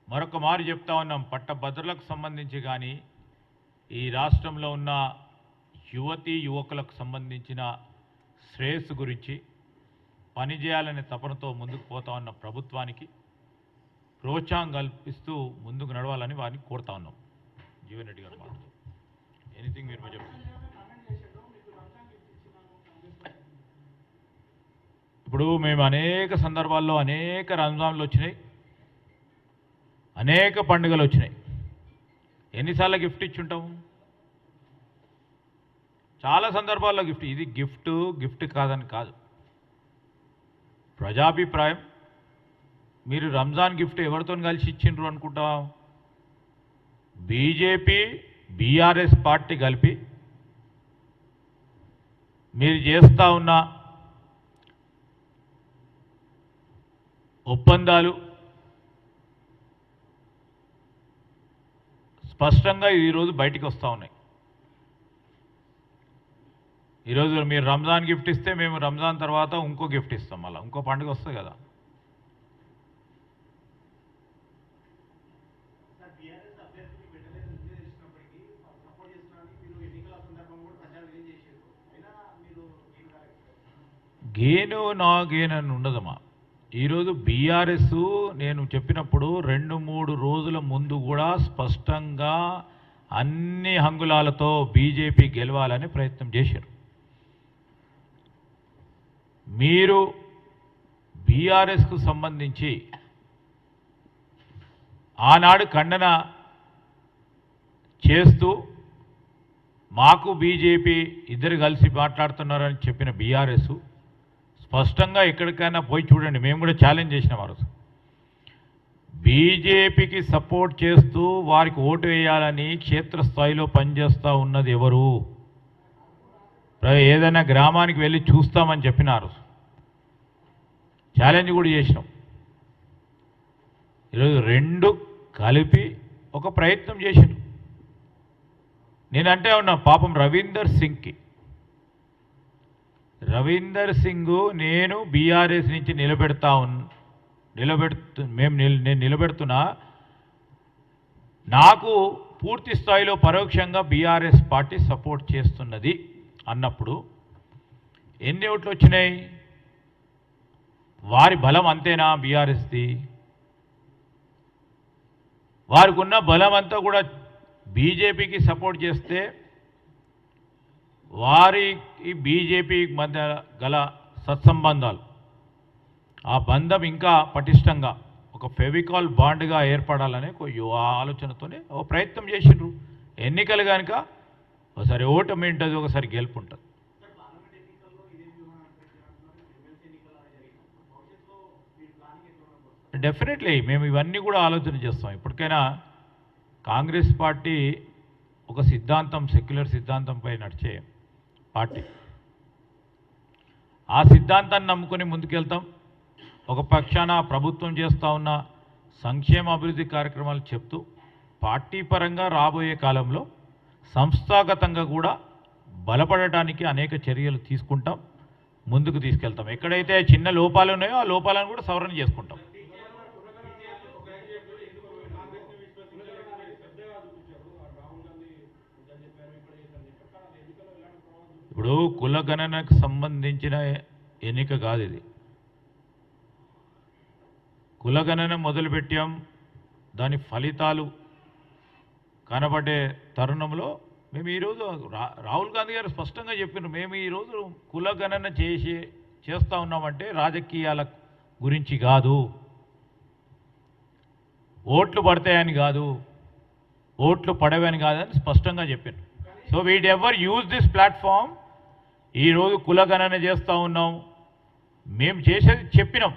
మరొక మారు చెప్తా ఉన్నాం, పట్టభద్రులకు సంబంధించి కానీ ఈ రాష్ట్రంలో ఉన్న యువతీ యువకులకు సంబంధించిన శ్రేయస్సు గురించి పనిచేయాలనే తపనతో ముందుకు పోతా ఉన్న ప్రభుత్వానికి ప్రోత్సాహం కల్పిస్తూ ముందుకు నడవాలని వారిని కోరుతా ఉన్నాం. జీవన్ రెడ్డి గారు మాట్లాడుతూ ఎనీథింగ్ మీరు చెప్పండి. ఇప్పుడు మేము అనేక సందర్భాల్లో అనేక రంజాన్లు వచ్చినాయి, అనేక పండుగలు వచ్చినాయి. ఎన్నిసార్లు గిఫ్ట్ ఇచ్చుంటాము? చాలా సందర్భాల్లో గిఫ్ట్. ఇది గిఫ్ట్ కాదని కాదు, ప్రజాభిప్రాయం. మీరు రంజాన్ గిఫ్ట్ ఎవరితో కలిసి ఇచ్చిండ్రు అనుకుంటాం? బీజేపీ బీఆర్ఎస్ పార్టీ కలిపి మీరు చేస్తూ ఉన్న ఒప్పందాలు స్పష్టంగా ఈరోజు బయటికి వస్తూ ఉన్నాయి. ఈరోజు మీరు రంజాన్ గిఫ్ట్ ఇస్తే మేము రంజాన్ తర్వాత ఇంకో గిఫ్ట్ ఇస్తాం, మళ్ళీ ఇంకో పండుగ వస్తుంది కదా. గేను నా గేను అని ఉండదమ్మా. ఈరోజు బీఆర్ఎస్ నేను చెప్పినప్పుడు 2-3 రోజుల ముందు కూడా స్పష్టంగా అన్ని హంగులాలతో బీజేపీ గెలవాలని ప్రయత్నం చేశారు. మీరు బీఆర్ఎస్కు సంబంధించి ఆనాడు ఖండన చేస్తూ మాకు బీజేపీ ఇద్దరు కలిసి మాట్లాడుతున్నారని చెప్పిన బీఆర్ఎస్ స్పష్టంగా ఎక్కడికైనా పోయి చూడండి. మేము కూడా ఛాలెంజ్ చేసినాం ఆ రోజు. బీజేపీకి సపోర్ట్ చేస్తూ వారికి ఓటు వేయాలని క్షేత్రస్థాయిలో పనిచేస్తూ ఉన్నది ఎవరు? ఏదైనా గ్రామానికి వెళ్ళి చూస్తామని చెప్పినారు, ఛాలెంజ్ కూడా చేసినాం. ఈరోజు రెండు కలిపి ఒక ప్రయత్నం చేశారు. నేనంటే ఉన్నా పాపం రవీందర్ సింగ్ నేను బీఆర్ఎస్ నుంచి నేను నిలబెడుతున్నా, నాకు పూర్తి స్థాయిలో పరోక్షంగా బీఆర్ఎస్ పార్టీ సపోర్ట్ చేస్తున్నది అన్నప్పుడు ఎన్ని ఓట్లు వచ్చినాయి? వారి బలం అంతేనా బీఆర్ఎస్ది? వారికి ఉన్న బలం అంతా కూడా బీజేపీకి సపోర్ట్ చేస్తే వారికి బీజేపీ మధ్య గల సత్సంబంధాలు, ఆ బంధం ఇంకా పటిష్టంగా ఒక ఫెవికాల్ బాండ్గా ఏర్పడాలనే ఆలోచనతోనే ఓ ప్రయత్నం చేసిండ్రు. ఎన్నికలు కనుక ఒకసారి ఓటమి ఉంటుంది, ఒకసారి గెలుపు ఉంటుంది. డెఫినెట్లీ మేము ఇవన్నీ కూడా ఆలోచన చేస్తాం. ఇప్పటికైనా కాంగ్రెస్ పార్టీ ఒక సిద్ధాంతం, సెక్యులర్ సిద్ధాంతంపై నడిచే పార్టీ. ఆ సిద్ధాంతాన్ని నమ్ముకొని ముందుకెళ్తాం. ఒక పక్షాన ప్రభుత్వం చేస్తూ ఉన్న సంక్షేమ అభివృద్ధి కార్యక్రమాలు చెప్తూ పార్టీ పరంగా రాబోయే కాలంలో సంస్థాగతంగా కూడా బలపడటానికి అనేక చర్యలు తీసుకుంటాం, ముందుకు తీసుకెళ్తాం. ఎక్కడైతే చిన్న లోపాలు ఉన్నాయో ఆ లోపాలను కూడా సవరణ చేసుకుంటాం. ఇప్పుడు కులగణనకు సంబంధించిన ఎన్నిక కాదు ఇది. కులగణన మొదలుపెట్టాం, దాని ఫలితాలు కనబడే తరుణంలో మేము ఈరోజు రాహుల్ గాంధీ గారు స్పష్టంగా చెప్పినారు, మేము ఈరోజు కులగణన చేస్తూ ఉన్నామంటే రాజకీయాల గురించి కాదు, ఓట్లు పడతాయని కాదు, ఓట్లు పడవని కాదని స్పష్టంగా చెప్పారు. So we'd ever use this platform. ఈరోజు కులగణన చేస్తూ ఉన్నాం, మేము చేసేది చెప్పినాం.